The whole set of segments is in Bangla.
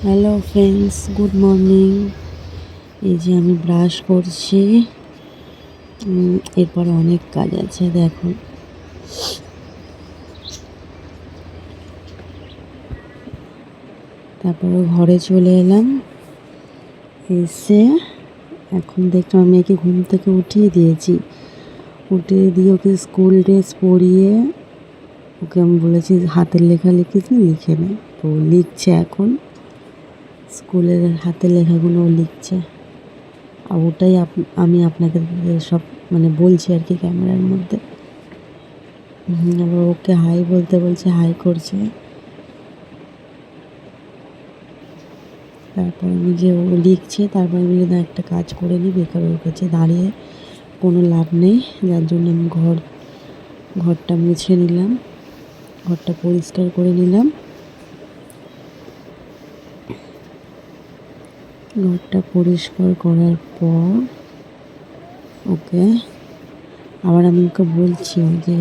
Hello friends, good morning. এই যে আমি ব্রাশ করছি। এরপরে অনেক কাজ আছে, দেখো। তারপরে ঘরে চলে এলাম। এসে এখন দেখলাম মেয়েকে ঘুম থেকে উঠিয়ে দিয়েছি। উঠিয়ে দিয়ে ওকে স্কুল ড্রেস পরিয়ে ওকে আমি বলেছি হাতের লেখালেখি লিখে নে। তো লিখছে এখন, স্কুলের হাতের লেখাগুলো লিখছে। আর ওটাই আমি আপনাকে সব বলছি আর কি ক্যামেরার মধ্যে। আবার ওকে হাই বলতে বলছে, হাই করছে। তারপর আমি যে ও লিখছে, তারপর আমি যদি একটা কাজ করে নিই, বেকার ওর কাছে দাঁড়িয়ে কোনো লাভ নেই। যার জন্য আমি ঘরটা মুছে নিলাম, ঘরটা পরিষ্কার করে নিলাম। ঘরটা পরিষ্কার করার পর ওকে আবার আমি ওকে বলছি যে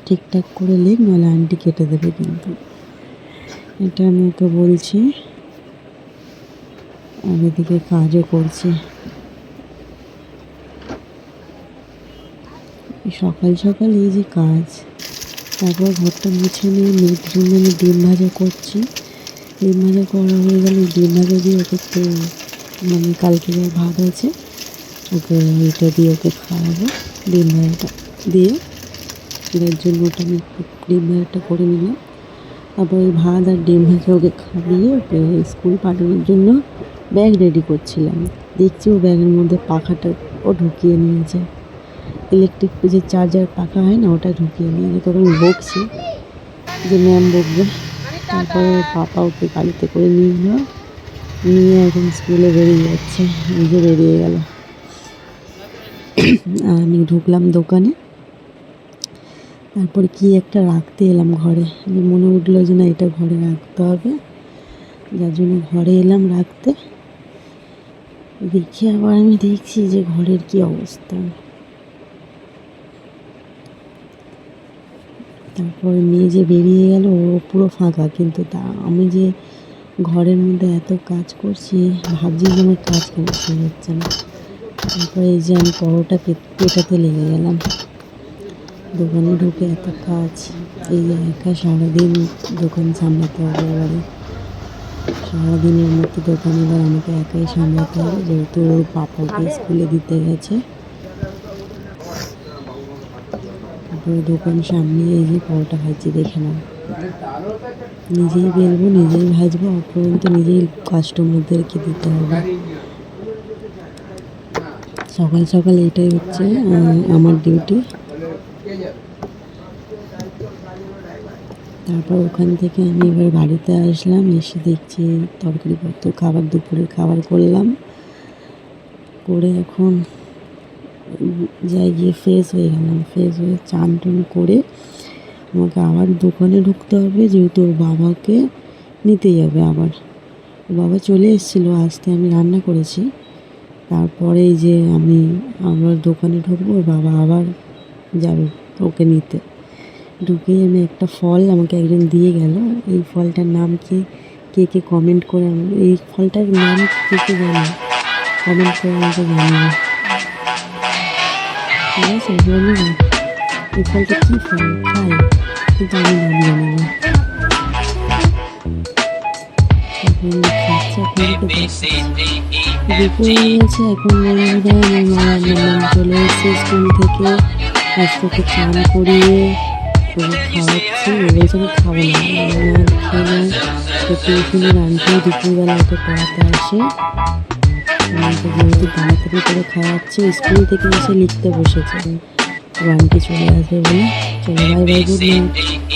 ঠিকঠাক করে লিখ, নাহলে আন্টি কেটে দেবে। কিন্তু এটা আমি ওকে বলছি, আর এদিকে কাজও করছি। সকাল সকাল এই যে কাজ। তারপর ঘরটা মুছে নিয়ে মেয়ের জন্য আমি ডিম ভাজা করছি। ডিম ভাজা করা হয়ে গেলে ডিম ভাজা দিয়ে ওকে একটু কালকে যা ভাত আছে ওকে এটা দিয়ে ওকে খাওয়াবো। ডিম ভাজাটা দিয়ে এর জন্য ওটা আমি ডিম ভাজাটা করে নিলাম। তারপর ওই ভাত আর ডিম ভাজা ওকে খাইয়ে ওকে স্কুল পাঠানোর জন্য ব্যাগ রেডি করছিলাম। দেখছি ও ব্যাগের মধ্যে পাখাটা ও ঢুকিয়ে নিয়েছে। ইলেকট্রিক যে চার্জার পাখা হয় না, ওটা ঢুকিয়ে নিয়েছে। তখন বকছি যে ম্যাম বকবে। তারপরে পাপা ওকে গাড়িতে করে নিয়ে এখন স্কুলে বেরিয়ে যাচ্ছে। নিজে বেরিয়ে গেল। আর আমি ঢুকলাম দোকানে। তারপরে কি একটা রাখতে এলাম ঘরে। আমি মনে উঠলো যে না, এটা ঘরে রাখতে হবে, যার জন্য ঘরে এলাম রাখতে। দেখি আবার আমি দেখছি যে ঘরের কি অবস্থা। তারপর মেয়ে যে বেরিয়ে গেল, ও পুরো ফাঁকা। কিন্তু আমি যে ঘরের মধ্যে এত কাজ করছি, ভাবছি যে আমার কাজ কেন শেষ হচ্ছে না। তারপরে এই যে আমি পরোটা পেটাতে লেগে গেলাম। দোকানে ঢুকে এত কাজ, এই যে একা সারাদিন দোকান সামলাতে হবে। এবারে সারাদিনের মতো দোকান এবার আমাকে একাই সামলাতে হবে, যেহেতু ওর পাপাকে স্কুলে দিতে গেছে। তারপরে দোকান সামনে এই যে পরোটা ভাজছি, দেখে নাও। নিজেই বেলবো, নিজেই ভাজবো, অপরন্ত নিজেই কাস্টমারদেরকে দিতে হবে। সকাল সকাল এটাই হচ্ছে আমার ডিউটি। তারপর ওখান থেকে আমি এবার বাড়িতে আসলাম। এসে দেখছি তরকারিপত্র দুপুরের খাবার করলাম। করে এখন গিয়ে ফ্রেশ হয়ে গেলাম। ফ্রেশ হয়ে চান টান করে আমাকে আবার দোকানে ঢুকতে হবে, যেহেতু ওর বাবাকে নিতে যাবে। আবার ওর বাবা চলে এসেছিলো, আজকে আমি রান্না করেছি। তারপরে যে আমি আবার দোকানে ঢুকবো, ওর বাবা আবার যাবে ওকে নিতে। ঢুকেই আমি একটা ফল আমাকে একজন দিয়ে গেল। এই ফলটার নাম কি, কে কমেন্ট করে, এই ফলটার নাম কে জানে, কমেন্ট করে আমাকে জানাবে। ঠিক আছে, জানি না এই ফলটা কী ফল খাই, কিন্তু আমি নাম জানি না। দুপুর হয়ে গেছে। এখন বন্ধুরা আমার চলে এসেছে স্কুল থেকে। আজকে চান করিয়ে ওকে খাওয়াচ্ছি। ও বলছে আমি খাবো না, খেয়ে তো টিফিনের আনটি দুপুরবেলা ওকে পড়াতে আসে। আমাকে যেহেতু তাড়াতাড়ি করে খাওয়াচ্ছে, স্কুল থেকে এসে লিখতে বসেছে। ও আন্টি চলে আসবে বলে। চলো, বাই বাই, গুড নাইট।